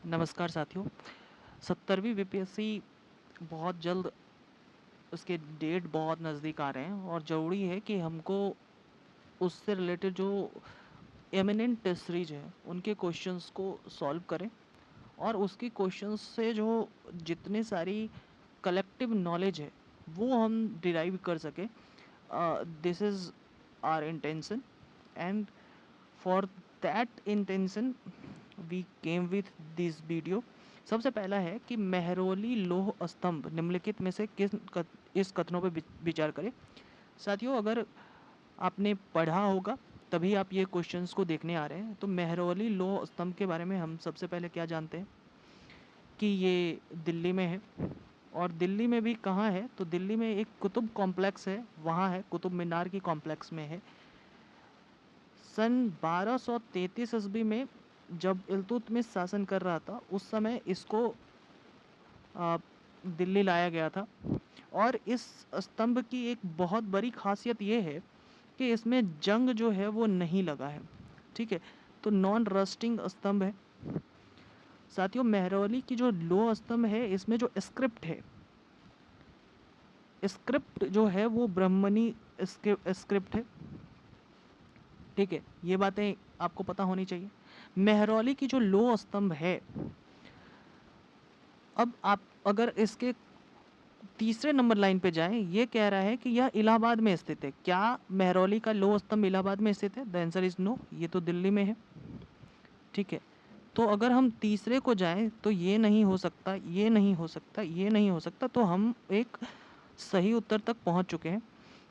नमस्कार साथियों। 70वीं बीपीएससी बहुत जल्द उसके डेट बहुत नज़दीक आ रहे हैं और ज़रूरी है कि हमको उससे रिलेटेड जो एमिनेंट टेस्ट सीरीज है उनके क्वेश्चंस को सॉल्व करें और उसकी क्वेश्चंस से जो जितने सारी कलेक्टिव नॉलेज है वो हम डिराइव कर सकें। This is our intention and for that intention we came with this video. सबसे पहला है कि मेहरौली लौह स्तंभ निम्नलिखित में से इस कथनों पर विचार करें। साथियों, अगर आपने पढ़ा होगा तभी आप ये क्वेश्चंस को देखने आ रहे हैं। तो मेहरौली लौह स्तंभ के बारे में हम सबसे पहले क्या जानते हैं कि ये दिल्ली में है। और दिल्ली में भी कहाँ है? तो दिल्ली में एक कुतुब कॉम्प्लेक्स है, वहाँ है, कुतुब मीनार की कॉम्प्लेक्स में है। सन 1233 ईस्वी में जब इल्तुतमिश शासन कर रहा था उस समय इसको दिल्ली लाया गया था। और इस स्तंभ की एक बहुत बड़ी खासियत ये है कि इसमें जंग जो है वो नहीं लगा है। ठीक है, तो नॉन रस्टिंग स्तंभ है। साथियों, मेहरौली की जो लौह स्तंभ है इसमें जो स्क्रिप्ट है, स्क्रिप्ट जो है वो ब्राह्मणी स्क्रिप्ट है। ठीक है, ये बातें आपको पता होनी चाहिए। मेहरौली की जो लौह स्तंभ है, अब आप अगर इसके तीसरे नंबर लाइन पे जाएं, ये कह रहा है कि यह इलाहाबाद में स्थित है। क्या मेहरौली का लौह स्तंभ इलाहाबाद में स्थित है? द आंसर इज नो, ये तो दिल्ली में है। ठीक है, तो अगर हम तीसरे को जाएं तो ये नहीं हो सकता, ये नहीं हो सकता, ये नहीं हो सकता, तो हम एक सही उत्तर तक पहुंच चुके हैं।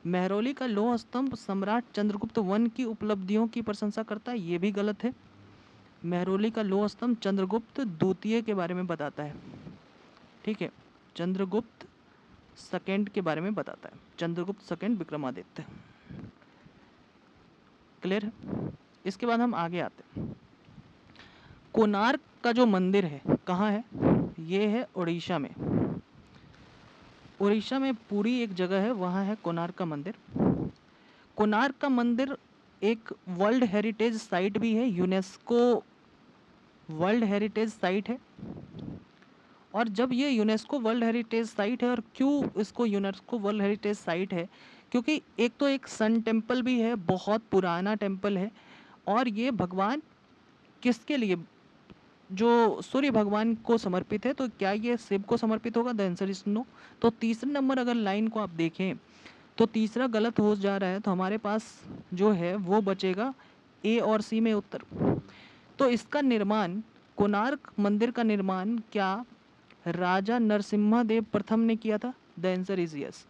मेहरौली का लौह स्तंभ सम्राट चंद्रगुप्त वन की उपलब्धियों की प्रशंसा करता है, ये भी गलत है। मेहरौली का लौह स्तंभ चंद्रगुप्त द्वितीय के बारे में बताता है। ठीक है, चंद्रगुप्त सेकंड के बारे में बताता है, चंद्रगुप्त सेकंड विक्रमादित्य। क्लियर है? इसके बाद हम आगे आते हैं। कोणार्क का जो मंदिर है कहाँ है? ये है उड़ीसा में। उड़ीसा में पूरी एक जगह है, वहाँ है कोणार्क का मंदिर। कोणार्क का मंदिर एक वर्ल्ड हेरिटेज साइट भी है, यूनेस्को वर्ल्ड हेरिटेज साइट है। और जब ये यूनेस्को वर्ल्ड हेरिटेज साइट है, और क्यों इसको यूनेस्को वर्ल्ड हेरिटेज साइट है? क्योंकि एक तो एक सन टेम्पल भी है, बहुत पुराना टेम्पल है। और ये भगवान किसके लिए? जो सूर्य भगवान को समर्पित है। तो क्या ये शिव को समर्पित होगा? The answer is no. तो तीसरे नंबर अगर लाइन को आप देखें तो तीसरा गलत हो जा रहा है, तो हमारे पास जो है वो बचेगा ए और सी में उत्तर। तो इसका निर्माण, कोणार्क मंदिर का निर्माण क्या राजा नरसिम्हा देव प्रथम ने किया था? द आंसर इज यस,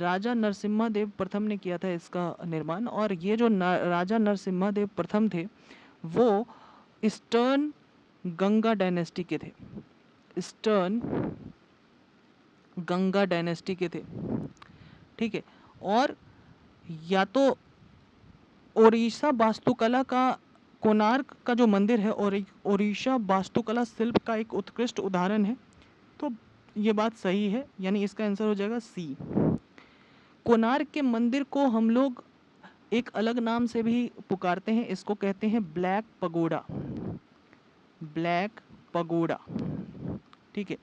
राजा नरसिम्हा देव प्रथम ने किया था इसका निर्माण। और ये जो राजा नरसिम्हा देव प्रथम थे वो ईस्टर्न गंगा डायनेस्टी के थे, ईस्टर्न गंगा डायनेस्टी के थे। ठीक है, और या तो ओडिशा वास्तुकला का, कोणार्क का जो मंदिर है और ओडिशा वास्तुकला शिल्प का एक उत्कृष्ट उदाहरण है। तो ये बात सही है, यानी इसका आंसर हो जाएगा सी। कोणार्क के मंदिर को हम लोग एक अलग नाम से भी पुकारते हैं, इसको कहते हैं ब्लैक पगोडा, ब्लैक पगोडा। ठीक है,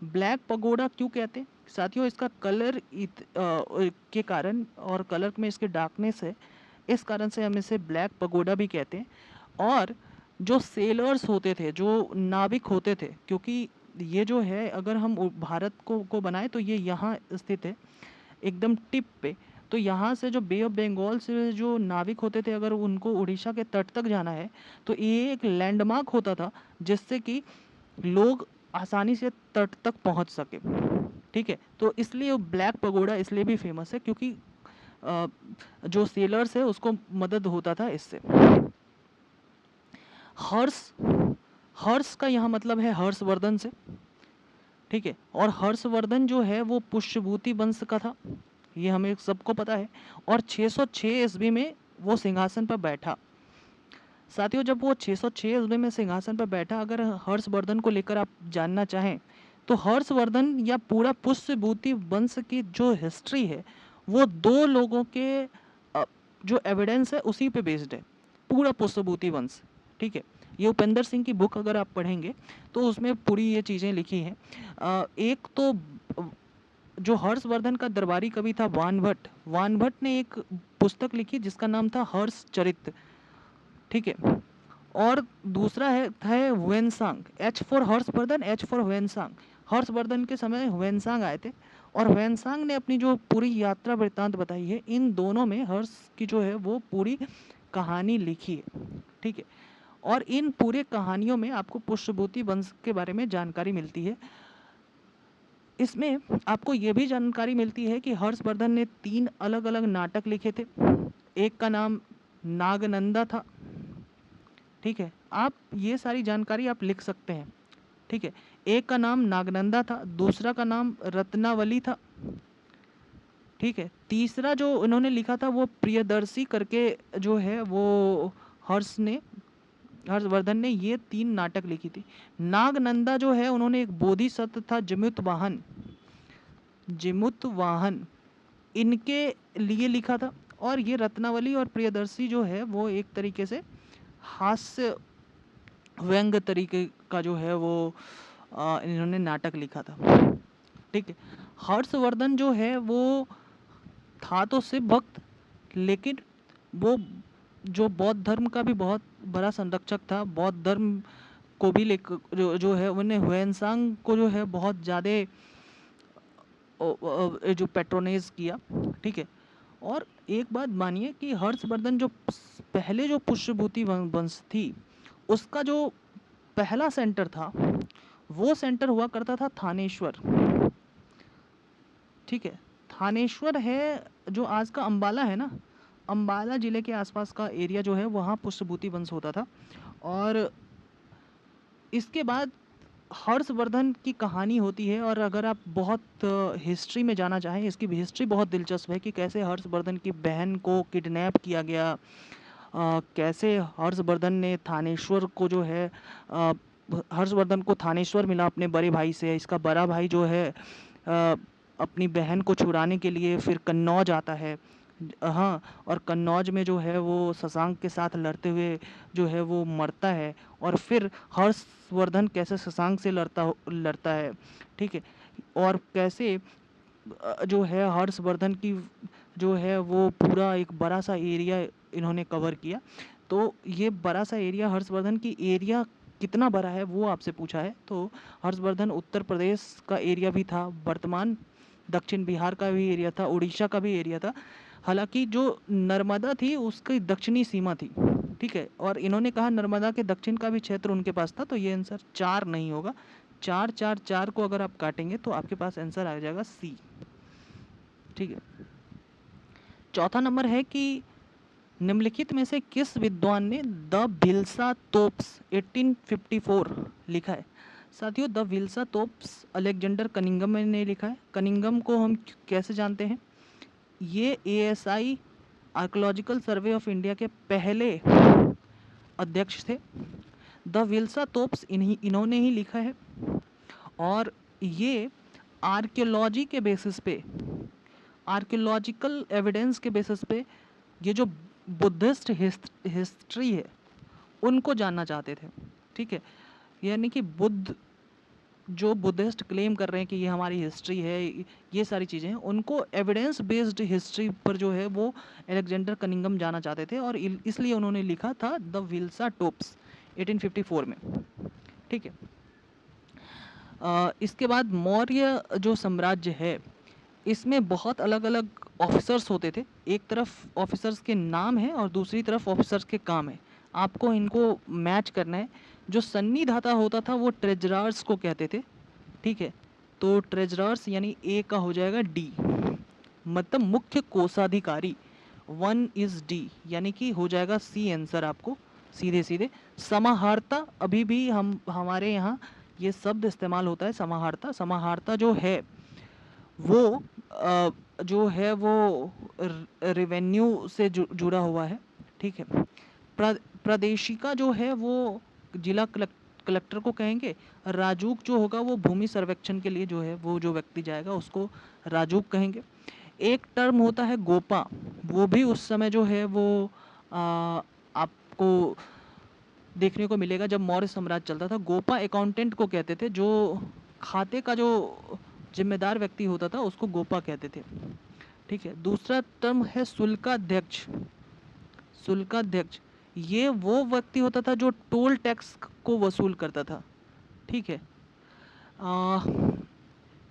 ब्लैक पगोडा क्यों कहते हैं साथियों? इसका कलर के कारण, और कलर में इसके डार्कनेस है, इस कारण से हम इसे ब्लैक पगोडा भी कहते हैं। और जो सेलर्स होते थे, जो नाविक होते थे, क्योंकि ये जो है अगर हम भारत को बनाए तो ये यहाँ स्थित है एकदम टिप पे। तो यहाँ से जो बे ऑफ बंगाल से जो नाविक होते थे, अगर उनको उड़ीसा के तट तक जाना है तो ये एक लैंडमार्क होता था जिससे कि लोग आसानी से तट तक पहुँच सके। ठीक है, तो इसलिए ब्लैक पगोडा इसलिए भी फेमस है क्योंकि जो सेलर्स है उसको मदद होता था इससे। हर्ष, हर्ष का यहाँ मतलब है हर्षवर्धन से। ठीक है, और हर्षवर्धन जो है वो पुष्यभूति वंश का था, ये हमें सबको पता है। और 606 ईस्वी में वो सिंहासन पर बैठा। साथियों, जब वो 606 ईस्वी में सिंहासन पर बैठा, अगर हर्षवर्धन को लेकर आप जानना चाहें तो हर्षवर्धन या पूरा पुष्यभूति वंश की जो हिस्ट्री है वो दो लोगों के जो एविडेंस है उसी पे बेस्ड है, पूरा पुष्यभूति वंश। ठीक है, ये उपेंद्र सिंह की बुक अगर आप पढ़ेंगे तो उसमें पूरी ये चीज़ें लिखी हैं। एक तो जो हर्षवर्धन का दरबारी कवि था वान भट्ट ने एक पुस्तक लिखी जिसका नाम था हर्ष चरित, ठीक है। और दूसरा है Hiuen Tsang, H for Harshvardhan, H for Hiuen Tsang. Harshvardhan के समय हुएनसांग आए थे और हुएनसांग ने अपनी जो पूरी यात्रा वृत्तांत बताई है, इन दोनों में हर्ष की जो है वो पूरी कहानी लिखी है, ठीक है। और इन पूरे कहानियों में आपको पुष्यभूति वंश के बारे में जानकारी मिलती है। इसमें आपको ये भी जानकारी मिलती है कि हर्षवर्धन ने 3 अलग अलग नाटक लिखे थे। एक का नाम नागनंदा था, ठीक है। आप ये सारी जानकारी आप लिख सकते हैं, ठीक है। एक का नाम नागनंदा था, दूसरा का नाम रत्नावली था, ठीक है। तीसरा जो इन्होंने लिखा था वो प्रियदर्शी करके जो है वो हर्षवर्धन ने ये 3 नाटक लिखी थी। नागनंदा जो है उन्होंने एक बोधिसत्व था जिमुत वाहन इनके लिए लिखा था। और ये रत्नावली और प्रियदर्शी जो है वो एक तरीके से हास्य व्यंग तरीके का जो है वो इन्होंने नाटक लिखा था, ठीक है। हर्षवर्धन जो है वो था तो शिव भक्त, लेकिन वो जो बौद्ध धर्म का भी बहुत बड़ा संरक्षक था। बौद्ध धर्म को भी लेकर जो है उन्हें हुएनसांग को जो है बहुत ज़्यादा जो पेट्रोनेज किया, ठीक है। और एक बात मानिए कि हर्षवर्धन जो पहले जो पुष्यभूति वंश थी उसका जो पहला सेंटर था वो सेंटर हुआ करता था थानेश्वर, ठीक है। थानेश्वर है जो आज का अंबाला है ना, अंबाला ज़िले के आसपास का एरिया जो है वहाँ पुष्यभूति वंश होता था। और इसके बाद हर्षवर्धन की कहानी होती है। और अगर आप बहुत हिस्ट्री में जाना चाहें, इसकी हिस्ट्री बहुत दिलचस्प है कि कैसे हर्षवर्धन की बहन को किडनैप किया गया, कैसे हर्षवर्धन ने थानेश्वर को जो है हर्षवर्धन को थानेश्वर मिला अपने बड़े भाई से। इसका बड़ा भाई जो है अपनी बहन को छुड़ाने के लिए फिर कन्नौज आता है, हाँ। और कन्नौज में जो है वो शशांक के साथ लड़ते हुए जो है वो मरता है। और फिर हर्षवर्धन कैसे शशांक से लड़ता है, ठीक है। और कैसे जो है हर्षवर्धन की जो है वो पूरा एक बड़ा सा एरिया इन्होंने कवर किया। तो ये बड़ा सा एरिया हर्षवर्धन की एरिया कितना बड़ा है वो आपसे पूछा है। तो हर्षवर्धन उत्तर प्रदेश का एरिया भी था, वर्तमान दक्षिण बिहार का भी एरिया था, उड़ीसा का भी एरिया था। हालांकि जो नर्मदा थी उसकी दक्षिणी सीमा थी, ठीक है। और इन्होंने कहा नर्मदा के दक्षिण का भी क्षेत्र उनके पास था। तो ये आंसर 4 नहीं होगा। 4 4 4 को अगर आप काटेंगे तो आपके पास आंसर आ जाएगा सी, ठीक है। चौथा नंबर है कि निम्नलिखित में से किस विद्वान ने द भिल्सा तोप्स 1854 लिखा है। साथियों, द भिल्सा तोप्स अलेक्जेंडर कनिंगम ने लिखा है। कनिंगम को हम कैसे जानते हैं, ये ASI archaeological survey of India के पहले अध्यक्ष थे। द विल्सा तोप्स इन्होंने ही लिखा है। और ये आर्कियोलॉजी के बेसिस पे, आर्कियोलॉजिकल एविडेंस के बेसिस पे ये जो बुद्धिस्ट हिस्ट्री है उनको जानना चाहते थे, ठीक है। यानी कि जो बुद्धिस्ट क्लेम कर रहे हैं कि ये हमारी हिस्ट्री है, ये सारी चीज़ें हैं, उनको एविडेंस बेस्ड हिस्ट्री पर जो है वो अलेक्जेंडर कनिंगम जाना चाहते थे। और इसलिए उन्होंने लिखा था द विल्सा टोप्स 1854 में, ठीक है। इसके बाद मौर्य जो साम्राज्य है इसमें बहुत अलग अलग ऑफिसर्स होते थे। एक तरफ ऑफिसर्स के नाम है और दूसरी तरफ ऑफिसर्स के काम है। आपको इनको मैच करना है। जो सन्निधाता होता था वो ट्रेजरर्स को कहते थे, ठीक है। तो ट्रेजरर्स यानी ए का हो जाएगा डी, मतलब मुख्य कोषाधिकारी। 1 इज डी, यानी कि हो जाएगा सी आंसर आपको सीधे सीधे। समाहर्ता, अभी भी हमारे यहाँ ये शब्द इस्तेमाल होता है समाहर्ता। समाहर्ता जो है वो रेवेन्यू से जुड़ा हुआ है, ठीक है। प्रादेशिका जो है वो जिला कलेक्टर को कहेंगे। राजूक जो होगा वो भूमि सर्वेक्षण के लिए जो है वो जो व्यक्ति जाएगा उसको राजूक कहेंगे। एक टर्म होता है गोपा, वो भी उस समय जो है वो आपको देखने को मिलेगा जब मौर्य साम्राज्य चलता था। गोपा अकाउंटेंट को कहते थे, जो खाते का जो जिम्मेदार व्यक्ति होता था उसको गोपा कहते थे। ठीक है, दूसरा टर्म है शुल्काध्यक्ष। शुल्काध्यक्ष ये वो व्यक्ति होता था जो टोल टैक्स को वसूल करता था। ठीक है, आ,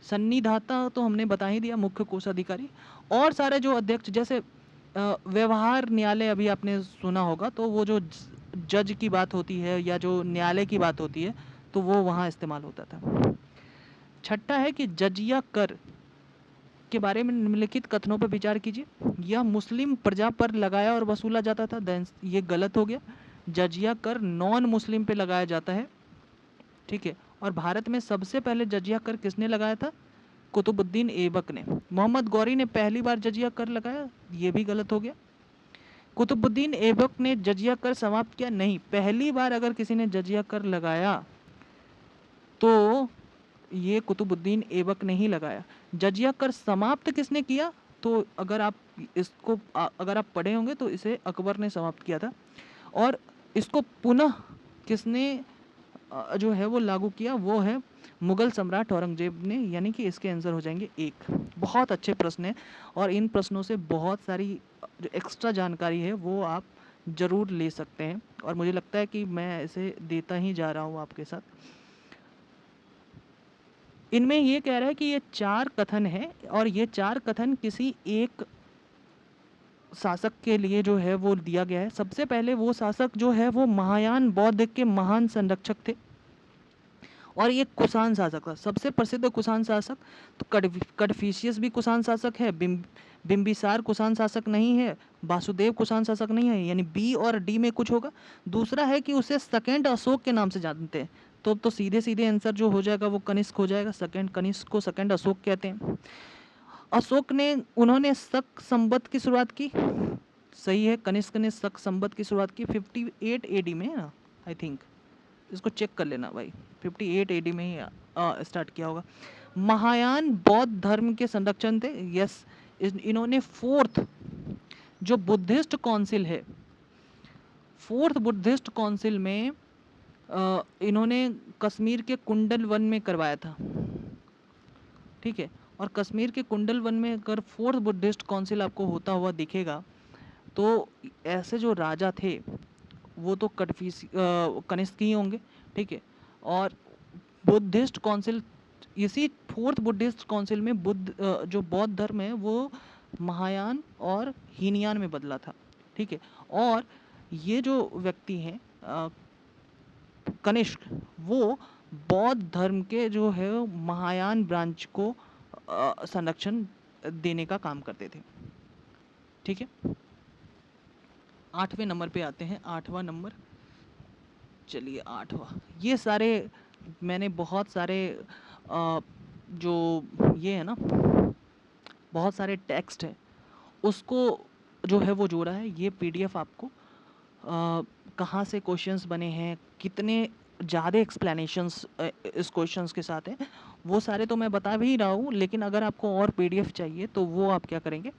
सन्निधाता तो हमने बता ही दिया, मुख्य कोषाधिकारी। और सारे जो अध्यक्ष, जैसे व्यवहार न्यायालय अभी आपने सुना होगा, तो वो जो जज की बात होती है या जो न्यायालय की बात होती है तो वो वहाँ इस्तेमाल होता था। छठा है कि जजिया कर के बारे में निम्नलिखित कथनों पर विचार कीजिए। यह मुस्लिम प्रजा पर लगाया और वसूला जाता था, देन ये गलत हो गया। जजिया कर नॉन मुस्लिम पे लगाया जाता है। ठीक है, और भारत में सबसे पहले जजिया कर किसने लगाया था? कुतुबुद्दीन ऐबक ने। मोहम्मद गौरी ने पहली बार जजिया कर लगाया, ये भी गलत हो गया। कुतुबुद्दीन ऐबक ने जजिया कर समाप्त किया, नहीं, पहली बार अगर किसी ने जजिया कर लगाया तो ये कुतुबुद्दीन ऐबक ने ही लगाया। जजिया कर समाप्त किसने किया? तो अगर आप इसको अगर आप पढ़े होंगे तो इसे अकबर ने समाप्त किया था। और इसको पुनः किसने जो है वो लागू किया? वो है मुगल सम्राट औरंगजेब ने, यानी कि इसके आंसर हो जाएंगे एक। बहुत अच्छे प्रश्न है और इन प्रश्नों से बहुत सारी जो एक्स्ट्रा जानकारी है वो आप ज़रूर ले सकते हैं, और मुझे लगता है कि मैं इसे देता ही जा रहा हूँ आपके साथ। इनमें ये कह रहा है कि ये 4 कथन हैं और ये 4 कथन किसी एक शासक के लिए जो है वो दिया गया है। सबसे पहले वो शासक जो है वो महायान बौद्ध के महान संरक्षक थे और ये कुषाण शासक था, सबसे प्रसिद्ध कुषाण शासक। तो कडफिशियस भी कुषाण शासक है, बिम्बिसार कुषाण शासक नहीं है, वासुदेव कुषाण शासक नहीं है, यानी बी और डी में कुछ होगा। दूसरा है कि उसे सेकेंड अशोक के नाम से जानते हैं, तो सीधे सीधे आंसर जो हो जाएगा वो कनिष्क हो जाएगा। सेकेंड कनिष्क को सेकेंड अशोक कहते हैं। अशोक ने उन्होंने शक संवत की शुरुआत की, सही है, कनिष्क ने शक संवत की शुरुआत की 58 एडी में, आई थिंक, इसको चेक कर लेना भाई, 58 एडी में ही स्टार्ट किया होगा। महायान बौद्ध धर्म के संरक्षण थे, यस। इन्होंने फोर्थ जो बुद्धिस्ट काउंसिल है, फोर्थ बुद्धिस्ट काउंसिल में इन्होंने कश्मीर के कुंडल वन में करवाया था। ठीक है, और कश्मीर के कुंडल वन में अगर फोर्थ बुद्धिस्ट काउंसिल आपको होता हुआ दिखेगा तो ऐसे जो राजा थे वो तो कनिष्क ही होंगे। ठीक है, और बुद्धिस्ट काउंसिल, इसी फोर्थ बुद्धिस्ट काउंसिल में जो बौद्ध धर्म है वो महायान और हीनयान में बदला था। ठीक है, और ये जो व्यक्ति हैं कनिष्क, वो बौद्ध धर्म के जो है महायान ब्रांच को संरक्षण देने का काम करते थे। ठीक है, 8वें नंबर पे आते हैं, 8वां नंबर, चलिए 8वां। ये सारे मैंने बहुत सारे जो ये है ना, बहुत सारे टेक्स्ट है उसको जो है वो जोड़ा है। ये पीडीएफ आपको कहाँ से क्वेश्चंस बने हैं, कितने ज़्यादा एक्सप्लेनेशंस इस क्वेश्चंस के साथ हैं, वो सारे तो मैं बता भी रहा हूँ, लेकिन अगर आपको और पीडीएफ चाहिए तो वो आप क्या करेंगे,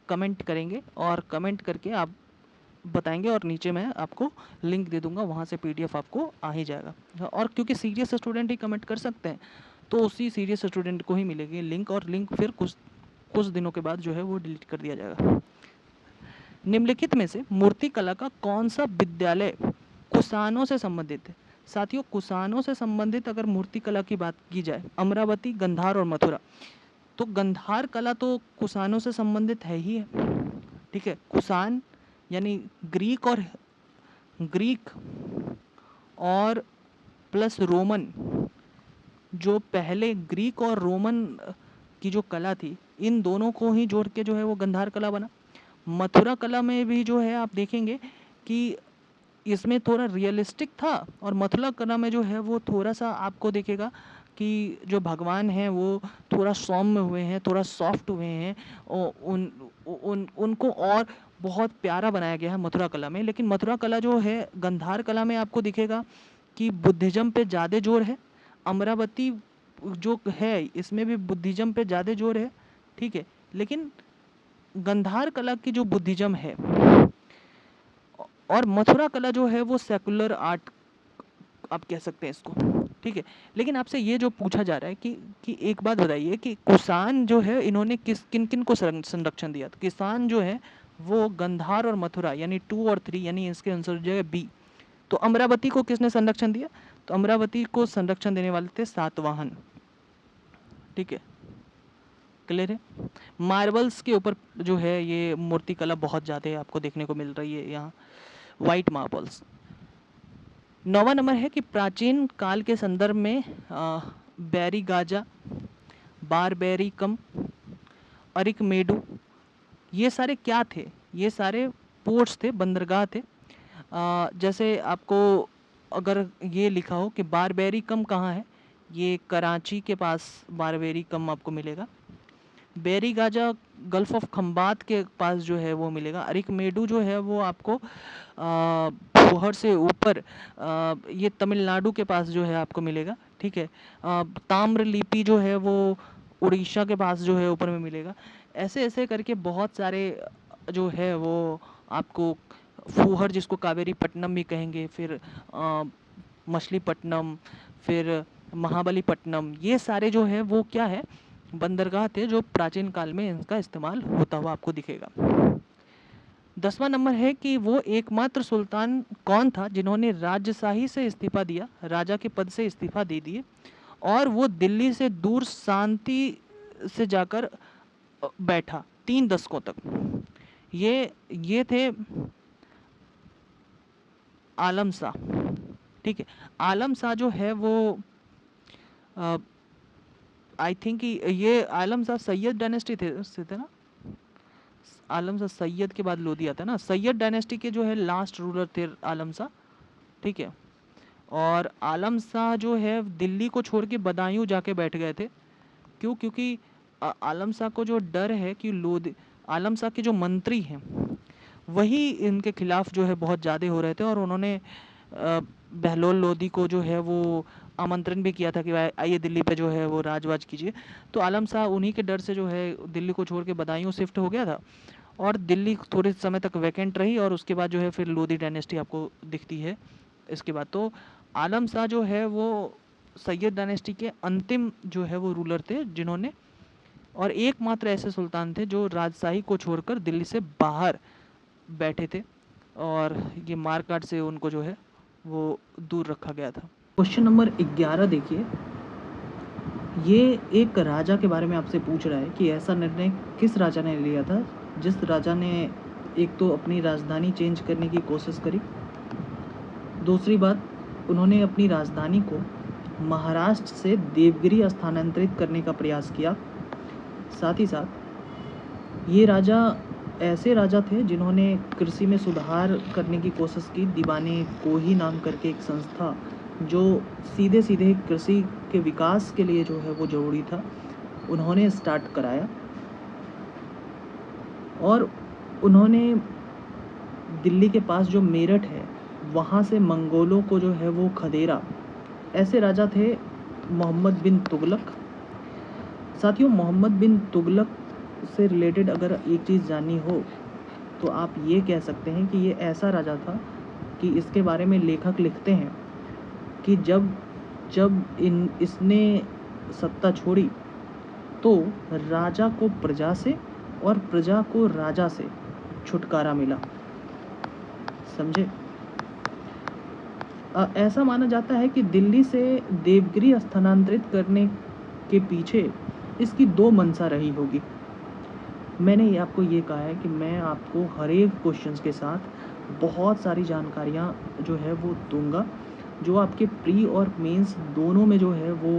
कमेंट करेंगे और कमेंट करके आप बताएंगे और नीचे मैं आपको लिंक दे दूंगा, वहाँ से पीडीएफ आपको आ ही जाएगा। और क्योंकि सीरियस स्टूडेंट ही कमेंट कर सकते हैं तो उसी सीरियस स्टूडेंट को ही मिलेगी लिंक, और लिंक फिर कुछ दिनों के बाद जो है वो डिलीट कर दिया जाएगा। निम्नलिखित में से मूर्ति कला का कौन सा विद्यालय कुषाणों से संबंधित है? साथियों, कुषाणों से संबंधित अगर मूर्ति कला की बात की जाए, अमरावती, गंधार और मथुरा, तो गंधार कला तो कुषाणों से संबंधित है ही है। ठीक है, कुषाण यानी ग्रीक और प्लस रोमन, जो पहले ग्रीक और रोमन की जो कला थी, इन दोनों को ही जोड़ के जो है वो गंधार कला बना। मथुरा कला में भी जो है आप देखेंगे कि इसमें थोड़ा रियलिस्टिक था, और मथुरा कला में जो है वो थोड़ा सा आपको देखेगा कि जो भगवान हैं वो थोड़ा सौम्य हुए हैं, थोड़ा सॉफ्ट हुए हैं, और उनको और बहुत प्यारा बनाया गया है मथुरा कला में। लेकिन मथुरा कला जो है गंधार कला में आपको दिखेगा कि बुद्धिज़्म पे ज़्यादा जोर है। अमरावती जो है इसमें भी बुद्धिज़्म पे ज़्यादा जोर है। ठीक है, लेकिन गंधार कला की जो बुद्धिज़्म है और मथुरा कला जो है वो सेकुलर आर्ट आप कह सकते हैं इसको, ठीक है। लेकिन आपसे ये जो पूछा जा रहा है कि एक बात बताइए कि कुषाण जो है इन्होंने किन किन को संरक्षण दिया। तो किसान जो है वो गंधार और मथुरा यानी 2 और 3, यानी इसके आंसर हो जाएगा बी। तो अमरावती को किसने संरक्षण दिया? तो अमरावती को संरक्षण देने वाले थे सातवाहन, ठीक है, क्लियर है। मार्बल्स के ऊपर जो है ये मूर्ति कला बहुत ज़्यादा आपको देखने को मिल रही है यहाँ, वाइट मार्बल्स। 9वां नंबर है कि प्राचीन काल के संदर्भ में बैरीगाजा, बारबेरिकम, अरिकमेडु, ये सारे क्या थे? ये सारे पोर्ट्स थे, बंदरगाह थे। जैसे आपको अगर ये लिखा हो कि बारबेरिकम कहाँ है, ये कराची के पास बारबेरिकम आपको मिलेगा। बैरीगाजा गल्फ ऑफ खंबात के पास जो है वो मिलेगा। अरिकमेडु जो है वो आपको फुहर से ऊपर ये तमिलनाडु के पास जो है आपको मिलेगा, ठीक है। ताम्रलिपि जो है वो उड़ीसा के पास जो है ऊपर में मिलेगा। ऐसे ऐसे करके बहुत सारे जो है वो आपको फुहर, जिसको कावेरीपट्टनम भी कहेंगे, फिर मछलीपट्टनम, फिर महाबलीपट्टनम, ये सारे जो है वो क्या है, बंदरगाह थे जो प्राचीन काल में इनका इस्तेमाल होता हुआ आपको दिखेगा। 10वां नंबर है कि वो एकमात्र सुल्तान कौन था जिन्होंने राजशाही से इस्तीफा दिया, राजा के पद से इस्तीफा दे दिए और वो दिल्ली से दूर शांति से जाकर बैठा 3 दशकों तक। ये थे आलम शाह, ठीक है। आलम शाह जो है वो आई थिंक ये आलम शाह सैयद डायनेस्टी से थे ना। आलम शाह सैयद के बाद लोधी आता है ना। सैयद डायनेस्टी के जो है लास्ट रूलर थे आलम शाह, ठीक है। और आलम शाह जो है दिल्ली को छोड़ के बदायूं जाके बैठ गए थे। क्यों? क्योंकि आलम शाह को जो डर है कि लोधी, आलम शाह के जो मंत्री हैं वही इनके खिलाफ जो है बहुत ज़्यादा हो रहे थे और उन्होंने बहलोल लोधी को जो है वो आमंत्रण भी किया था कि आइए दिल्ली पे जो है वो राजवाज कीजिए। तो आलम शाह उन्हीं के डर से जो है दिल्ली को छोड़ के बदायूं शिफ्ट हो गया था और दिल्ली थोड़े समय तक वैकेंट रही और उसके बाद जो है फिर लोधी डायनेस्टी आपको दिखती है इसके बाद। तो आलम शाह जो है वो सैयद डायनेस्टी के अंतिम जो है वो रूलर थे जिन्होंने, और एकमात्र ऐसे सुल्तान थे जो राजशाही को छोड़कर दिल्ली से बाहर बैठे थे और ये मारकाट से उनको जो है वो दूर रखा गया था। क्वेश्चन नंबर 11 देखिए, ये एक राजा के बारे में आपसे पूछ रहा है कि ऐसा निर्णय किस राजा ने लिया था जिस राजा ने एक तो अपनी राजधानी चेंज करने की कोशिश करी, दूसरी बात उन्होंने अपनी राजधानी को महाराष्ट्र से देवगिरी स्थानांतरित करने का प्रयास किया, साथ ही साथ ये राजा ऐसे राजा थे जिन्होंने कृषि में सुधार करने की कोशिश की। दीवाने कोही नाम करके एक संस्था जो सीधे सीधे कृषि के विकास के लिए जो है वो ज़रूरी था, उन्होंने स्टार्ट कराया और उन्होंने दिल्ली के पास जो मेरठ है वहाँ से मंगोलों को जो है वो खदेड़ा। ऐसे राजा थे मोहम्मद बिन तुगलक। साथियों, मोहम्मद बिन तुगलक से रिलेटेड अगर एक चीज़ जाननी हो तो आप ये कह सकते हैं कि ये ऐसा राजा था कि इसके बारे में लेखक लिखते हैं कि जब इसने सत्ता छोड़ी तो राजा को प्रजा से और प्रजा को राजा से छुटकारा मिला, समझे। ऐसा माना जाता है कि दिल्ली से देवगिरी स्थानांतरित करने के पीछे इसकी 2 मंशा रही होगी। मैंने आपको ये कहा है कि मैं आपको हर एक क्वेश्चंस के साथ बहुत सारी जानकारियाँ जो है वो दूंगा जो आपके प्री और मेंस दोनों में जो है वो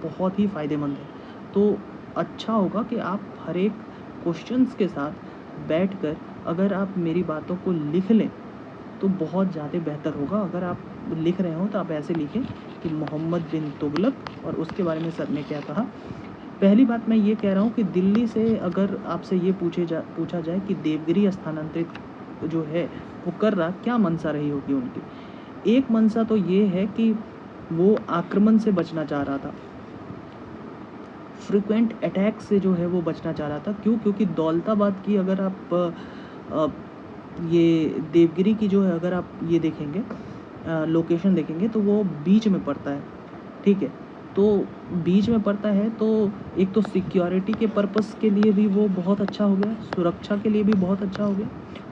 बहुत ही फ़ायदेमंद है। तो अच्छा होगा कि आप हर एक क्वेश्चंस के साथ बैठकर अगर आप मेरी बातों को लिख लें तो बहुत ज़्यादा बेहतर होगा। अगर आप लिख रहे हो तो आप ऐसे लिखें कि मोहम्मद बिन तुगलक और उसके बारे में सर ने क्या कहा। पहली बात मैं ये कह रहा हूँ कि दिल्ली से अगर आपसे ये पूछा जाए कि देवगिरी स्थानांतरित जो है वो कर रहा, क्या मंशा रही होगी उनकी। एक मंशा तो ये है कि वो आक्रमण से बचना चाह रहा था, फ्रिक्वेंट अटैक से जो है वो बचना चाह रहा था। क्यों? क्योंकि दौलताबाद की अगर आप ये देवगिरी की जो है, अगर आप ये देखेंगे लोकेशन देखेंगे तो वो बीच में पड़ता है, ठीक है। तो बीच में पड़ता है तो एक तो सिक्योरिटी के पर्पस के लिए भी वो बहुत अच्छा हो गया, सुरक्षा के लिए भी बहुत अच्छा हो गया,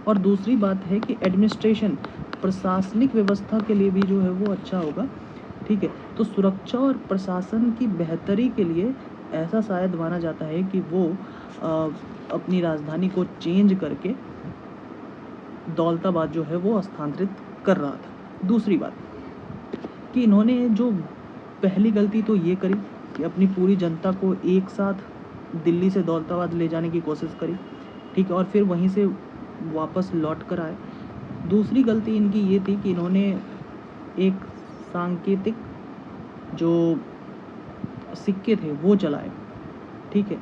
और दूसरी बात है कि एडमिनिस्ट्रेशन, प्रशासनिक व्यवस्था के लिए भी जो है वो अच्छा होगा, ठीक है। तो सुरक्षा और प्रशासन की बेहतरी के लिए ऐसा शायद माना जाता है कि वो अपनी राजधानी को चेंज करके दौलताबाद जो है वो स्थानांतरित कर रहा था। दूसरी बात कि इन्होंने जो पहली गलती तो ये करी कि अपनी पूरी जनता को एक साथ दिल्ली से दौलताबाद ले जाने की कोशिश करी, ठीक है, और फिर वहीं से वापस लौट कर आए। दूसरी गलती इनकी ये थी कि इन्होंने एक सांकेतिक जो सिक्के थे वो चलाए, ठीक है।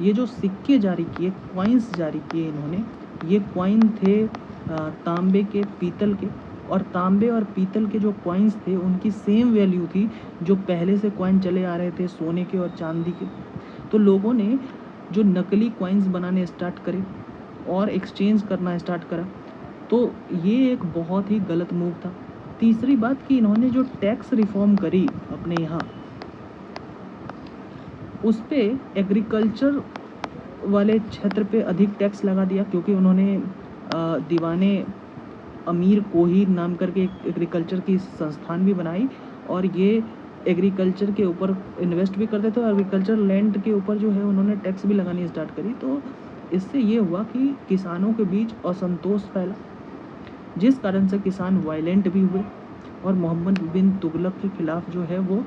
ये जो सिक्के जारी किए, कॉइन्स जारी किए इन्होंने, ये कॉइन थे तांबे के, पीतल के, और तांबे और पीतल के जो कॉइन्स थे उनकी सेम वैल्यू थी जो पहले से कॉइन चले आ रहे थे सोने के और चांदी के। तो लोगों ने जो नकली कॉइन्स बनाने स्टार्ट करे और एक्सचेंज करना स्टार्ट करा, तो ये एक बहुत ही गलत मूव था। तीसरी बात कि इन्होंने जो टैक्स रिफॉर्म करी अपने यहाँ, उस पर एग्रीकल्चर वाले क्षेत्र पे अधिक टैक्स लगा दिया, क्योंकि उन्होंने दीवाने अमीर कोहिर नाम करके एक एग्रीकल्चर की संस्थान भी बनाई, और ये एग्रीकल्चर के ऊपर इन्वेस्ट भी करते थे, और एग्रीकल्चर लैंड के ऊपर जो है उन्होंने टैक्स भी लगानी स्टार्ट करी। तो इससे ये हुआ कि किसानों के बीच असंतोष फैला, जिस कारण से किसान वायलेंट भी हुए, और मोहम्मद बिन तुगलक के खिलाफ जो है वो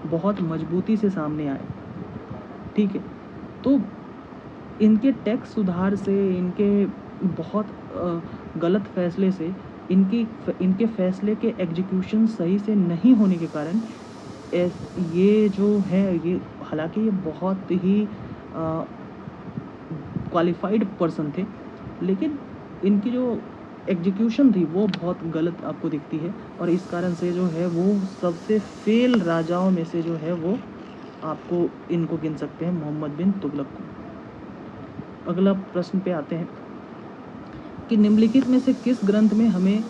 बहुत मजबूती से सामने आए, ठीक है। तो इनके टैक्स सुधार से, इनके बहुत गलत फैसले से, इनके फैसले के एग्जीक्यूशन सही से नहीं होने के कारण ये जो है, ये हालांकि ये बहुत ही क्वालिफाइड पर्सन थे, लेकिन इनकी जो एग्जीक्यूशन थी वो बहुत गलत आपको दिखती है, और इस कारण से जो है वो सबसे फेल राजाओं में से जो है वो आपको इनको गिन सकते हैं, मोहम्मद बिन तुगलक को। अगला प्रश्न पे आते हैं कि निम्नलिखित में से किस ग्रंथ में हमें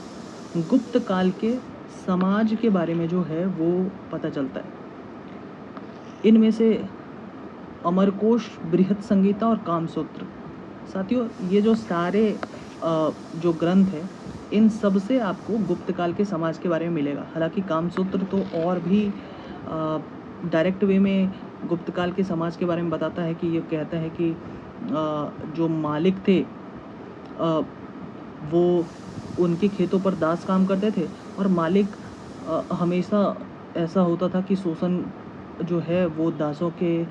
गुप्त काल के समाज के बारे में जो है वो पता चलता है। इनमें से अमरकोश, बृहत संहिता और कामसूत्र। साथियों, ये जो सारे जो ग्रंथ हैं, इन सब से आपको गुप्त काल के समाज के बारे में मिलेगा। हालांकि कामसूत्र तो और भी डायरेक्ट वे में गुप्त काल के समाज के बारे में बताता है, कि ये कहता है कि जो मालिक थे वो उनके खेतों पर दास काम करते थे, और मालिक हमेशा ऐसा होता था कि शोषण जो है वो दासों के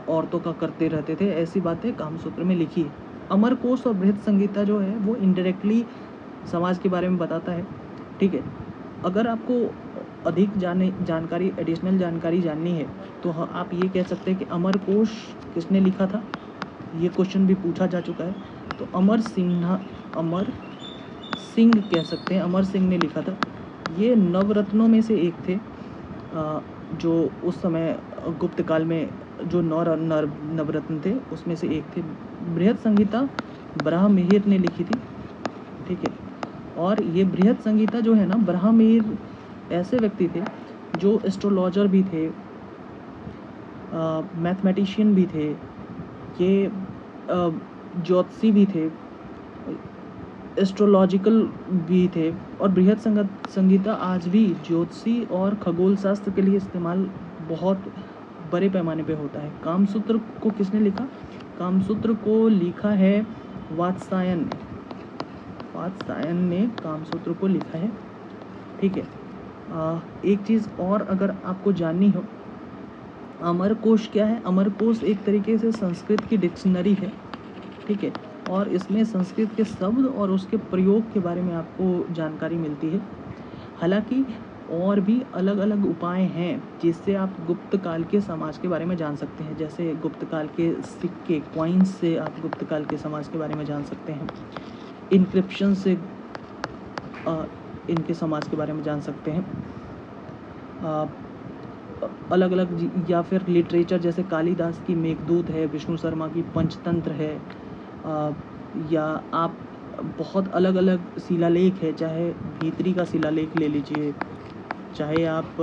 औरतों का करते रहते थे। ऐसी बातें कामसूत्र में लिखी है। अमरकोश और बृहत संहिता जो है वो इनडायरेक्टली समाज के बारे में बताता है, ठीक है। अगर आपको अधिक जानकारी, एडिशनल जानकारी जाननी है, तो आप ये कह सकते हैं कि अमरकोश किसने लिखा था, ये क्वेश्चन भी पूछा जा चुका है। तो अमर सिंह कह सकते हैं, अमर सिंह ने लिखा था। ये नवरत्नों में से एक थे, जो उस समय गुप्त काल में जो नवरत्न थे उसमें से एक थे। बृहत संहिता ब्रह्ममिहिर ने लिखी थी, ठीक है। और ये बृहत संहिता जो है ना, ब्रह्ममिहिर ऐसे व्यक्ति थे जो एस्ट्रोलॉजर भी थे, मैथमेटिशियन भी थे, ये ज्योतिषी भी थे, एस्ट्रोलॉजिकल भी थे, और बृहत संहिता आज भी ज्योतिषी और खगोल शास्त्र के लिए इस्तेमाल बहुत बड़े पैमाने पे होता है। कामसूत्र को किसने लिखा? कामसूत्र को लिखा है वात्सायन ने। वात्सायन ने कामसूत्र को लिखा है, ठीक है। एक चीज़ और अगर आपको जाननी हो, अमरकोश क्या है? अमरकोश एक तरीके से संस्कृत की डिक्शनरी है, ठीक है, और इसमें संस्कृत के शब्द और उसके प्रयोग के बारे में आपको जानकारी मिलती है। हालांकि और भी अलग अलग उपाय हैं जिससे आप गुप्त काल के समाज के बारे में जान सकते हैं। जैसे गुप्त काल के सिक्के, कॉइन्स से आप गुप्त काल के समाज के बारे में जान सकते हैं। इनक्रिप्शन से इनके समाज के बारे में जान सकते हैं। अलग अलग, या फिर लिटरेचर जैसे कालिदास की मेघदूत है, विष्णु शर्मा की पंचतंत्र है, या आप बहुत अलग अलग शिलालेख है, चाहे भीतरी का शिलालेख ले लीजिए, चाहे आप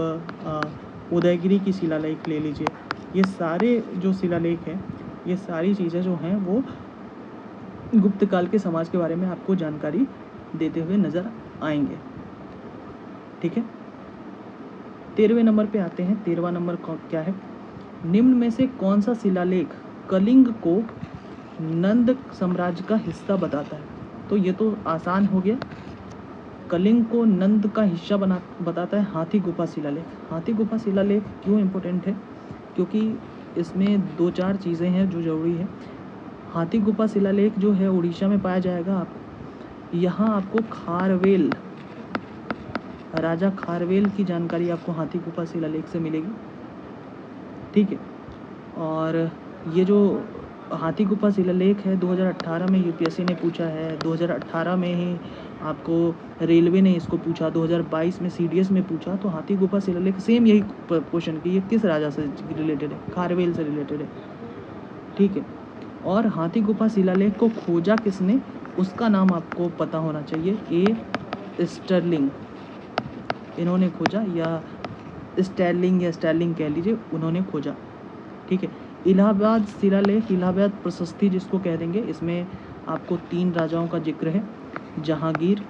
उदयगिरी की शिलालेख ले लीजिए। ये सारे जो शिलालेख हैं, ये सारी चीज़ें जो हैं वो गुप्त काल के समाज के बारे में आपको जानकारी देते हुए नज़र आएंगे। ठीक है, 13वें नंबर पे आते हैं। 13वां नंबर क्या है? निम्न में से कौन सा शिलालेख कलिंग को नंद साम्राज्य का हिस्सा बताता है? तो ये तो आसान हो गया। कलिंग को नंद का हिस्सा बताता है हाथी गुफा शिलालेख। हाथी गुफा शिलालेख क्यों इम्पोर्टेंट है? क्योंकि इसमें 2-4 चीज़ें हैं जो ज़रूरी है। हाथी गुफा शिलालेख जो है उड़ीसा में पाया जाएगा। यहाँ आपको खारवेल, राजा खारवेल की जानकारी आपको हाथी गुफा शिलालेख से मिलेगी। ठीक है, और ये जो हाथी गुफा शिलालेख है 2018 में यूपीएससी ने पूछा है, 2018 में ही आपको रेलवे ने इसको पूछा, 2022 में सीडीएस में पूछा। तो हाथी गुफा शिलालेख सेम यही क्वेश्चन कि ये किस राजा से रिलेटेड है? खारवेल से रिलेटेड है। ठीक है, और हाथी गुफा शिलालेख को खोजा किसने, उसका नाम आपको पता होना चाहिए। ए स्टर्लिंग इन्होंने खोजा, या स्टैर्लिंग या स्टैर्लिंग कह लीजिए, उन्होंने खोजा। ठीक है, इलाहाबाद शिलालेख, इलाहाबाद प्रशस्ति जिसको कह देंगे, इसमें आपको 3 राजाओं का जिक्र है, जहांगीर,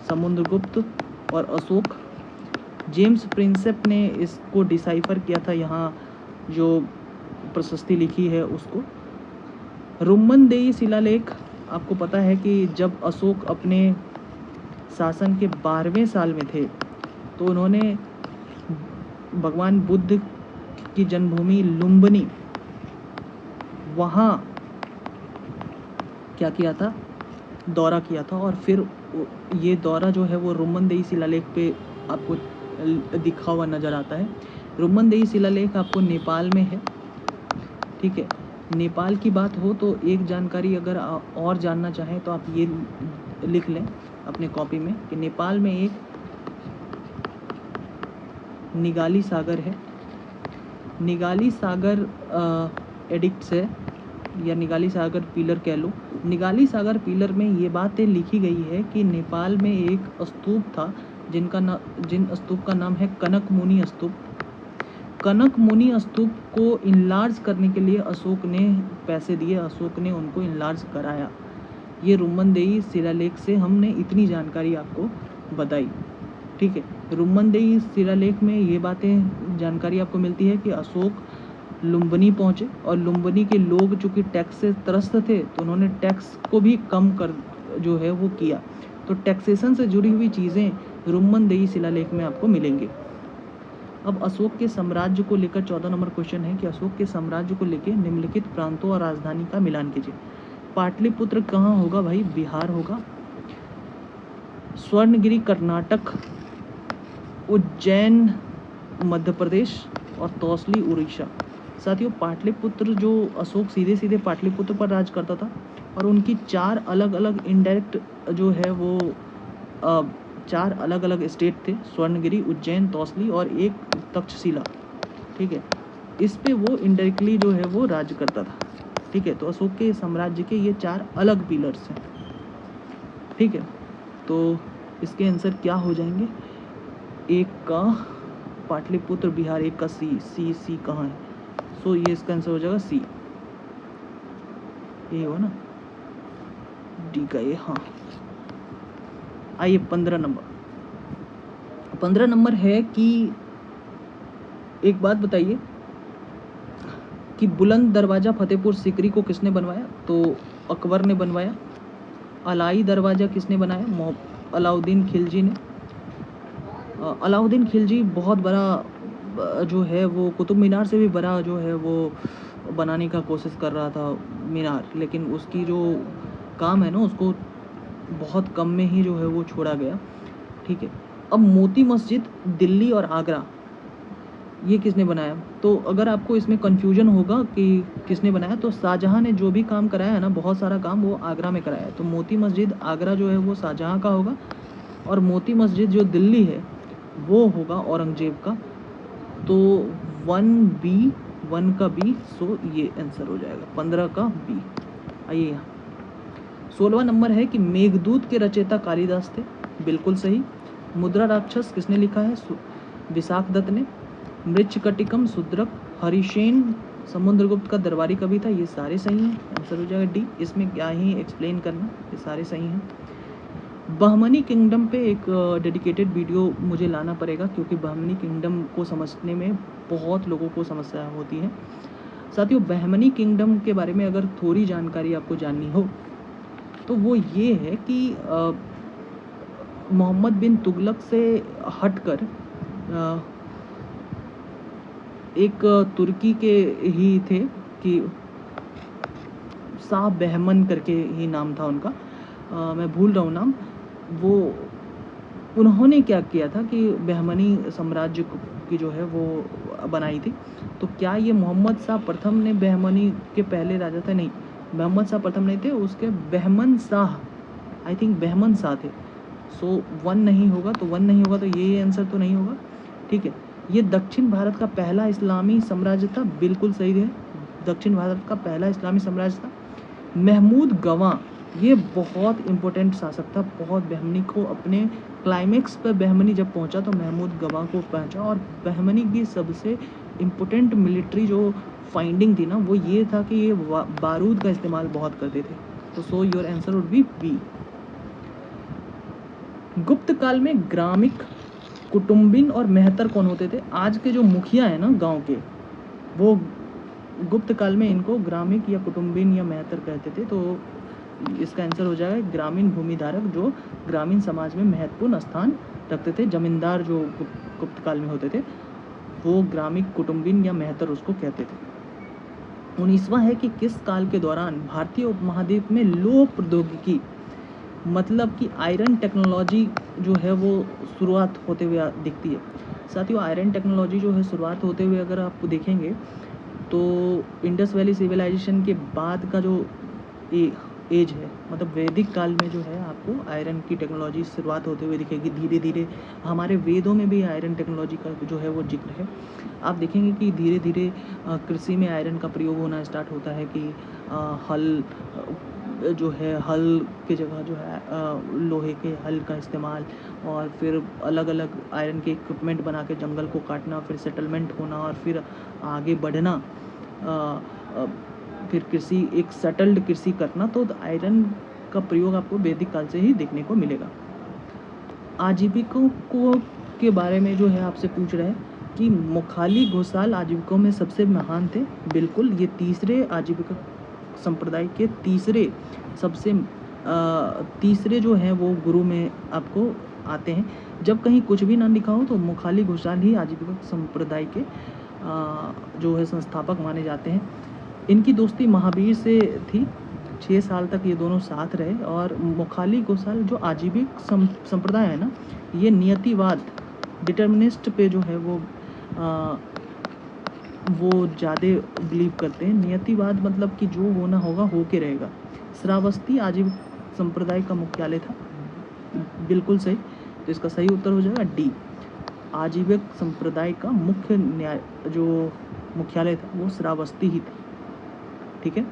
समुद्रगुप्त और अशोक। जेम्स प्रिंसेप ने इसको डिसाइफर किया था, यहाँ जो प्रशस्ति लिखी है उसको। रुम्मनदेही शिलालेख, आपको पता है कि जब अशोक अपने शासन के 12वें साल में थे तो उन्होंने भगवान बुद्ध की जन्मभूमि लुम्बिनी, वहाँ क्या किया था? दौरा किया था। और फिर ये दौरा जो है वो रुम्मनदेही शिलालेख पे आपको दिखा हुआ नज़र आता है। रुम्मनदेही शिलालेख आपको नेपाल में है। ठीक है, नेपाल की बात हो तो एक जानकारी अगर और जानना चाहें तो आप ये लिख लें अपने कॉपी में कि नेपाल में एक निगाली सागर है। निगाली सागर एडिक्ट्स है, या निगाली सागर पिलर कह लो। निगाली सागर पिलर में ये बातें लिखी गई है कि नेपाल में एक स्तूप था जिन स्तूप का नाम है कनक मुनि स्तूप। कनक मुनि स्तूप को इनलार्ज करने के लिए अशोक ने पैसे दिए, अशोक ने उनको इनलार्ज कराया। ये रुम्मनदेही शिलालेख से हमने इतनी जानकारी आपको बताई। ठीक है, रुम्मनदेही शिलालेख में ये बातें जानकारी आपको मिलती है कि अशोक लुम्बिनी पहुँचे और लुम्बिनी के लोग चूँकि टैक्स से त्रस्त थे तो उन्होंने टैक्स को भी कम कर जो है वो किया। तो टैक्सेशन से जुड़ी हुई चीज़ें रुम्मनदेही शिलालेख में आपको मिलेंगी। अब अशोक के साम्राज्य को लेकर 14 नंबर क्वेश्चन है कि अशोक के साम्राज्य को लेकर निम्नलिखित प्रांतों और राजधानी का मिलान कीजिए। पाटलिपुत्र कहाँ होगा भाई? बिहार होगा। स्वर्णगिरी कर्नाटक, उज्जैन मध्य प्रदेश और तौसली उड़ीसा। साथियों, पाटलिपुत्र जो अशोक सीधे पाटलिपुत्र पर राज करता था और उनकी 4 अलग अलग इनडायरेक्ट जो है वो 4 अलग अलग स्टेट थे, स्वर्णगिरी, उज्जैन, तौसली और एक तक्षशिला। ठीक है, इस पे वो इनडायरेक्टली जो है वो राज करता था। ठीक है, तो अशोक के साम्राज्य के ये 4 अलग पिलर्स हैं। ठीक है, तो इसके आंसर क्या हो जाएंगे? एक का पाटलिपुत्र बिहार, एक का सी कहाँ है? सो ये इसका आंसर हो जाएगा सी। ये हो ना, डी का ये। हाँ, आइए 15 नंबर है कि एक बात बताइए कि बुलंद दरवाज़ा फतेहपुर सिकरी को किसने बनवाया? तो अकबर ने बनवाया। अलाई दरवाज़ा किसने बनाया? अलाउद्दीन खिलजी ने। अलाउद्दीन खिलजी बहुत बड़ा जो है वो कुतुब मीनार से भी बड़ा जो है वो बनाने का कोशिश कर रहा था मीनार, लेकिन उसकी जो काम है ना उसको बहुत कम में ही जो है वो छोड़ा गया। ठीक है, अब मोती मस्जिद दिल्ली और आगरा, ये किसने बनाया? तो अगर आपको इसमें कन्फ्यूजन होगा कि किसने बनाया, तो शाहजहाँ ने जो भी काम कराया है ना, बहुत सारा काम वो आगरा में कराया है। तो मोती मस्जिद आगरा जो है वो शाहजहाँ का होगा और मोती मस्जिद जो दिल्ली है वो होगा औरंगजेब का। तो 1 का बी, सो ये आंसर हो जाएगा 15 का बी। आइए यहाँ 16वां नंबर है कि मेघदूत के रचयिता कालिदास थे, बिल्कुल सही। मुद्रा राक्षस किसने लिखा है? विशाख दत्त ने। मृच्छकटिकम शूद्रक हरिसेन समुद्रगुप्त का दरबारी कवि था, ये सारे सही हैं, आंसर हो जाएगा डी। इसमें क्या ही एक्सप्लेन करना, ये सारे सही हैं। बहमनी किंगडम पे एक डेडिकेटेड वीडियो मुझे लाना पड़ेगा, क्योंकि बहमनी किंगडम को समझने में बहुत लोगों को समस्या होती है। साथियों, बहमनी किंगडम के बारे में अगर थोड़ी जानकारी आपको जाननी हो तो वो ये है कि मोहम्मद बिन तुगलक से हटकर एक तुर्की के ही थे कि शाह बहमन करके ही नाम था उनका, मैं भूल रहा हूँ नाम। वो उन्होंने क्या किया था कि बहमनी साम्राज्य की जो है वो बनाई थी। तो क्या ये मोहम्मद शाह प्रथम ने बहमनी के पहले राजा थे? नहीं, मोहम्मद शाह प्रथम नहीं थे, उसके बहमन शाह, आई थिंक बहमन शाह थे। सो 1 नहीं होगा, तो 1 नहीं होगा तो ये आंसर तो नहीं होगा, ठीक है। ये दक्षिण भारत का पहला इस्लामी साम्राज्य था, बिल्कुल सही है, दक्षिण भारत का पहला इस्लामी साम्राज्य था। महमूद गवां, ये बहुत इम्पोर्टेंट शासक था, बहुत बहमनी को अपने क्लाइमेक्स पर बहमनी जब पहुंचा तो महमूद गवां को पहुंचा, और बहमनी की सबसे इम्पोर्टेंट मिलिट्री जो फाइंडिंग थी ना, वो ये था कि ये बारूद का इस्तेमाल बहुत करते थे। तो so your answer would be B. Gupta काल में ग्रामिक, कुटुम्बिन और मेहतर कौन होते थे? आज के जो मुखिया है ना गांव के, वो गुप्त काल में इनको ग्रामिक या कुटुम्बिन या मेहतर कहते थे। तो इसका आंसर हो जाएगा ग्रामीण भूमिधारक, जो ग्रामीण समाज में महत्वपूर्ण स्थान रखते थे। जमींदार जो गुप्त काल में होते थे वो ग्रामिक, कुटुम्बिन या मेहतर उसको कहते थे। 19वां है कि किस काल के दौरान भारतीय उपमहाद्वीप में लौह प्रौद्योगिकी, मतलब कि आयरन टेक्नोलॉजी जो है वो शुरुआत होते हुए दिखती है। साथियों, आयरन टेक्नोलॉजी जो है शुरुआत होते हुए अगर आप देखेंगे तो इंडस वैली सिविलाइजेशन के बाद का जो एज है, मतलब वैदिक काल में जो है आपको आयरन की टेक्नोलॉजी शुरुआत होते हुए दिखेगी। धीरे धीरे हमारे वेदों में भी आयरन टेक्नोलॉजी का जो है वो जिक्र है। आप देखेंगे कि धीरे धीरे कृषि में आयरन का प्रयोग होना स्टार्ट होता है कि हल जो है, हल की जगह जो है लोहे के हल का इस्तेमाल, और फिर अलग अलग आयरन के इक्विपमेंट बना के जंगल को काटना, फिर सेटलमेंट होना और फिर आगे बढ़ना, फिर कृषि, एक सेटल्ड कृषि करना। तो आयरन का प्रयोग आपको वैदिक काल से ही देखने को मिलेगा। आजीविकों को के बारे में जो है आपसे पूछ रहे हैं कि मुखाली घोषाल आजीविकों में सबसे महान थे, बिल्कुल। ये तीसरे आजीविका संप्रदाय के तीसरे जो हैं वो गुरु में आपको आते हैं। जब कहीं कुछ भी ना लिखा हो तो मुखाली घोषाल ही आजीविका संप्रदाय के जो है संस्थापक माने जाते हैं। इनकी दोस्ती महावीर से थी, 6 साल तक ये दोनों साथ रहे। और मुखाली घोषाल जो आजीविक संप्रदाय है ना, ये नियतिवाद, डिटर्मिनिस्ट पे जो है वो ज़्यादा बिलीव करते हैं। नियतिवाद मतलब कि जो होना होगा हो के रहेगा। श्रावस्ती आजीविक संप्रदाय का मुख्यालय था, बिल्कुल सही। तो इसका सही उत्तर हो जाएगा डी। आजीविक संप्रदाय का मुख्यालय था वो श्रावस्ती ही था, ठीक है।